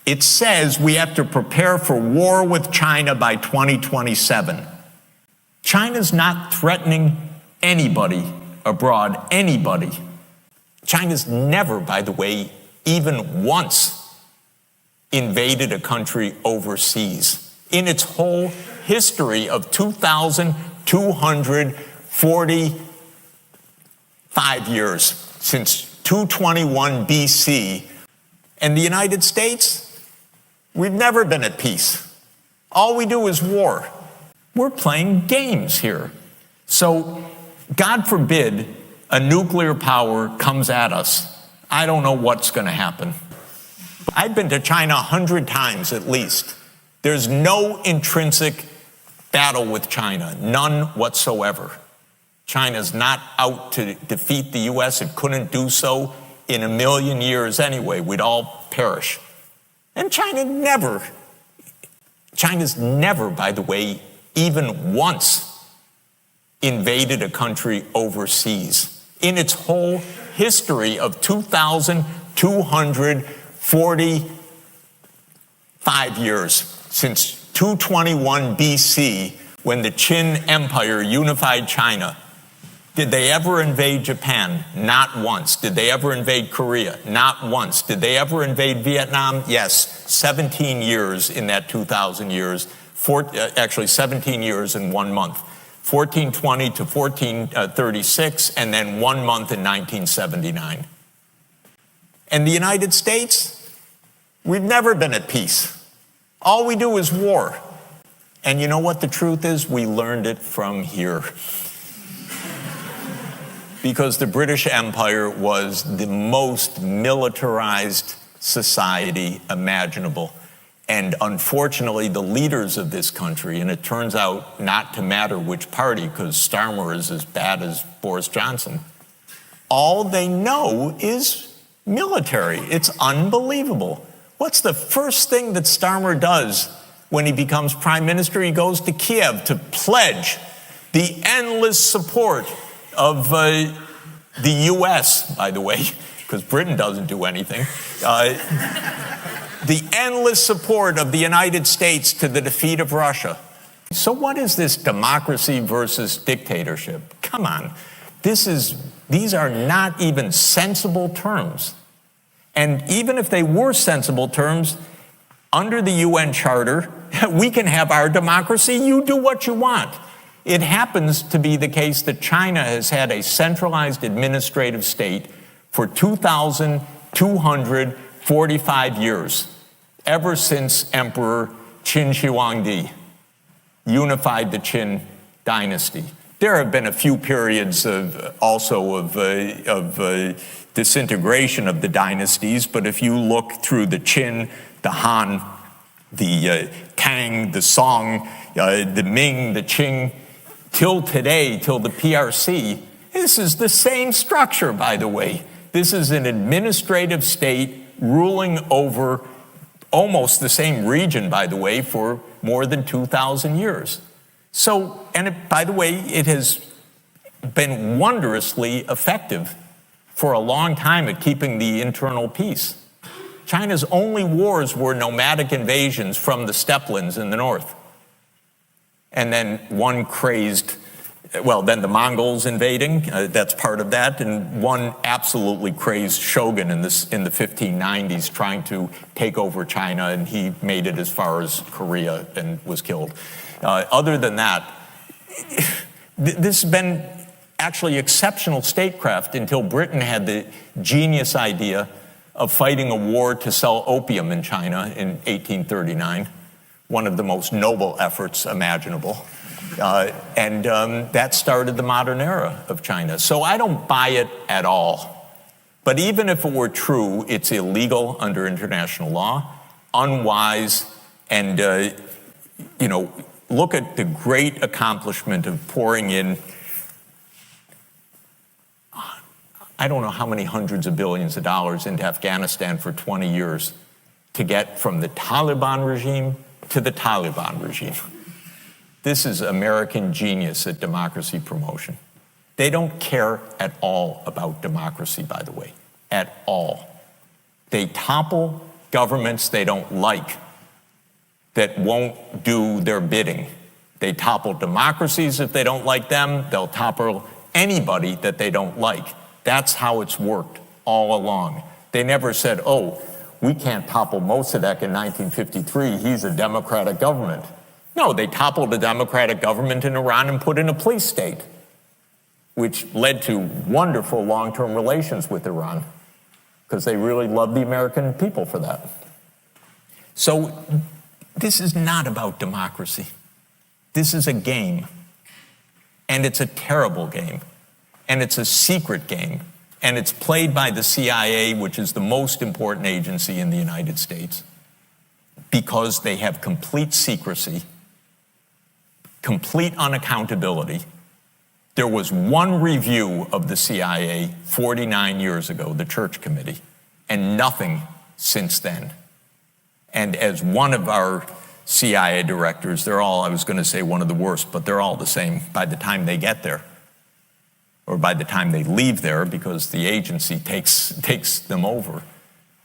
It says we have to prepare for war with China by 2027. China's not threatening anybody abroad, anybody. China's never, by the way, even once invaded a country overseas in its whole history of 2,245 years, since 221 BC. And the United States, we've never been at peace. All we do is war. We're playing games here. So, God forbid a nuclear power comes at us. I don't know what's going to happen. I've been to China 100 times at least. There's no intrinsic battle with China, none whatsoever. China's not out to defeat the U.S. It couldn't do so in a million years anyway. We'd all perish. And China's never, by the way, even once invaded a country overseas in its whole history of 2,245 years, since 221 BC, when the Qin Empire unified China. Did they ever invade Japan? Not once. Did they ever invade Korea? Not once. Did they ever invade Vietnam? Yes, 17 years in that 2,000 years. Actually, 17 years in 1 month. 1420 to 1436, and then 1 month in 1979. And the United States, we've never been at peace. All we do is war. And you know what the truth is? We learned it from here. Because the British Empire was the most militarized society imaginable. And unfortunately, the leaders of this country, and it turns out not to matter which party, because Starmer is as bad as Boris Johnson, all they know is military. It's unbelievable. What's the first thing that Starmer does when he becomes prime minister? He goes to Kiev to pledge the endless support of the U.S., by the way, because Britain doesn't do anything. The endless support of the United States to the defeat of Russia. So what is this democracy versus dictatorship? Come on. These are not even sensible terms. And even if they were sensible terms, under the UN Charter, we can have our democracy. You do what you want. It happens to be the case that China has had a centralized administrative state for 2,245 years, ever since Emperor Qin Shi Huangdi unified the Qin dynasty. There have been a few periods of disintegration of the dynasties, but if you look through the Qin, the Han, the Tang, the Song, the Ming, the Qing, till today, till the PRC, this is the same structure, by the way. This is an administrative state ruling over almost the same region, by the way, for more than 2,000 years. So, by the way, it has been wondrously effective for a long time at keeping the internal peace. China's only wars were nomadic invasions from the steppelands in the north. And then one crazed, then the Mongols invading, that's part of that, and one absolutely crazed shogun in the 1590s trying to take over China, and he made it as far as Korea and was killed. Other than that, this has been actually exceptional statecraft until Britain had the genius idea of fighting a war to sell opium in China in 1839. One of the most noble efforts imaginable. And that started the modern era of China. So I don't buy it at all. But even if it were true, it's illegal under international law, unwise, and, look at the great accomplishment of pouring in, I don't know how many hundreds of billions of dollars into Afghanistan for 20 years to get from the Taliban regime to the Taliban regime. This is American genius at democracy promotion. They don't care at all about democracy, by the way, at all. They topple governments they don't like, that won't do their bidding. They topple democracies if they don't like them. They'll topple anybody that they don't like. That's how it's worked all along. They never said, oh, we can't topple Mossadegh in 1953. He's a democratic government. No, they toppled a democratic government in Iran and put in a police state, which led to wonderful long-term relations with Iran, because they really love the American people for that. So this is not about democracy. This is a game, and it's a terrible game, and it's a secret game, and it's played by the CIA, which is the most important agency in the United States, because they have complete secrecy, complete unaccountability. There was one review of the CIA 49 years ago, the Church Committee, and nothing since then. And as one of our CIA directors, they're all, I was going to say one of the worst, but they're all the same by the time they get there, or by the time they leave there, because the agency takes them over.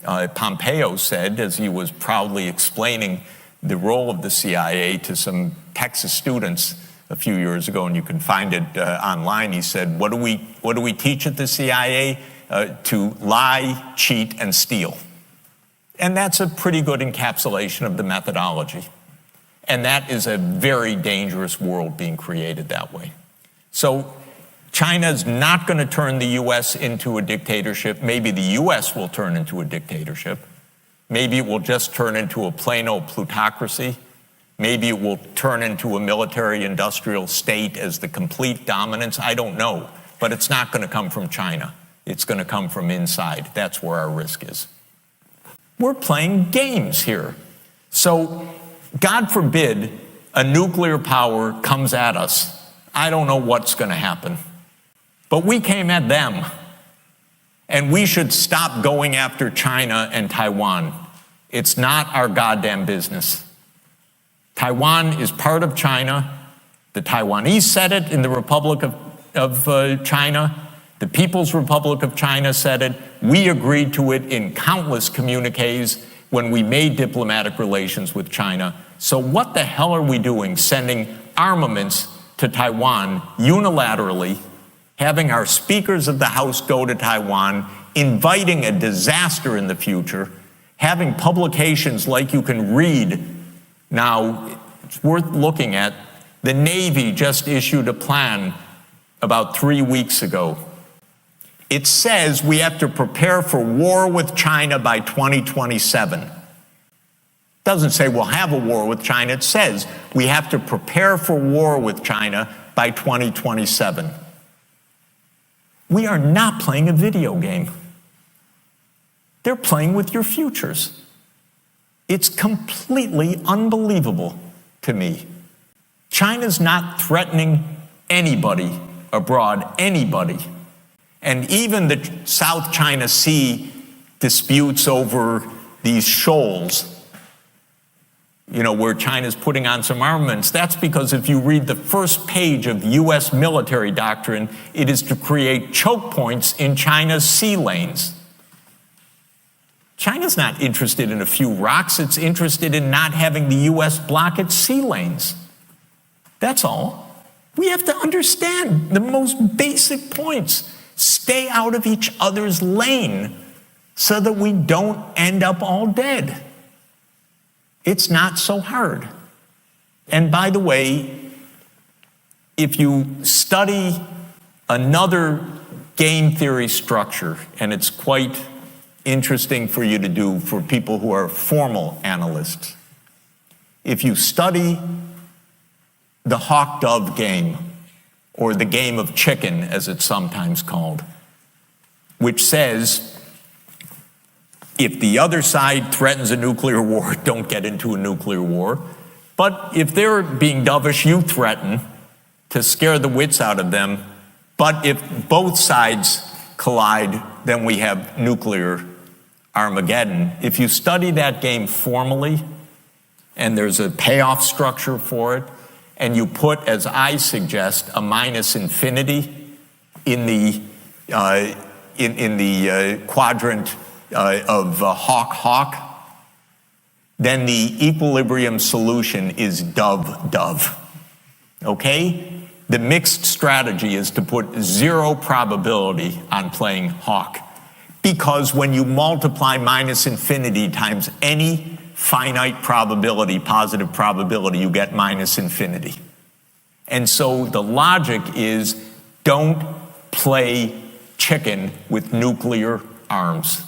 Pompeo said, as he was proudly explaining the role of the CIA to some Texas students a few years ago, and you can find it online, he said, what do we teach at the CIA? To lie, cheat, and steal. And that's a pretty good encapsulation of the methodology. And that is a very dangerous world being created that way. So China's not going to turn the U.S. into a dictatorship. Maybe the U.S. will turn into a dictatorship. Maybe it will just turn into a plain old plutocracy. Maybe it will turn into a military-industrial state as the complete dominance. I don't know. But it's not going to come from China. It's going to come from inside. That's where our risk is. We're playing games here. So, God forbid, a nuclear power comes at us. I don't know what's going to happen. But we came at them. And we should stop going after China and Taiwan. It's not our goddamn business. Taiwan is part of China. The Taiwanese said it in the Republic of China. The People's Republic of China said it. We agreed to it in countless communiques when we made diplomatic relations with China. So what the hell are we doing, sending armaments to Taiwan unilaterally, having our speakers of the House go to Taiwan, inviting a disaster in the future, having publications like you can read now, it's worth looking at. The Navy just issued a plan about 3 weeks ago. It says we have to prepare for war with China by 2027. It doesn't say we'll have a war with China. It says we have to prepare for war with China by 2027. We are not playing a video game. They're playing with your futures. It's completely unbelievable to me. China's not threatening anybody abroad, anybody. And even the South China Sea disputes over these shoals, where China's putting on some armaments, that's because if you read the first page of U.S. military doctrine, it is to create choke points in China's sea lanes. China's not interested in a few rocks. It's interested in not having the U.S. block its sea lanes. That's all. We have to understand the most basic points. Stay out of each other's lane so that we don't end up all dead. It's not so hard. And by the way, if you study another game theory structure, and it's quite interesting for you to do for people who are formal analysts, if you study the hawk-dove game, or the game of chicken, as it's sometimes called, which says, if the other side threatens a nuclear war, don't get into a nuclear war. But if they're being dovish, you threaten to scare the wits out of them. But if both sides collide, then we have nuclear Armageddon. If you study that game formally, and there's a payoff structure for it, and you put, as I suggest, a minus infinity in the quadrant of hawk-hawk, then the equilibrium solution is dove, dove. Okay? The mixed strategy is to put 0 probability on playing hawk. Because when you multiply minus infinity times any finite probability, positive probability, you get minus infinity. And so the logic is don't play chicken with nuclear arms.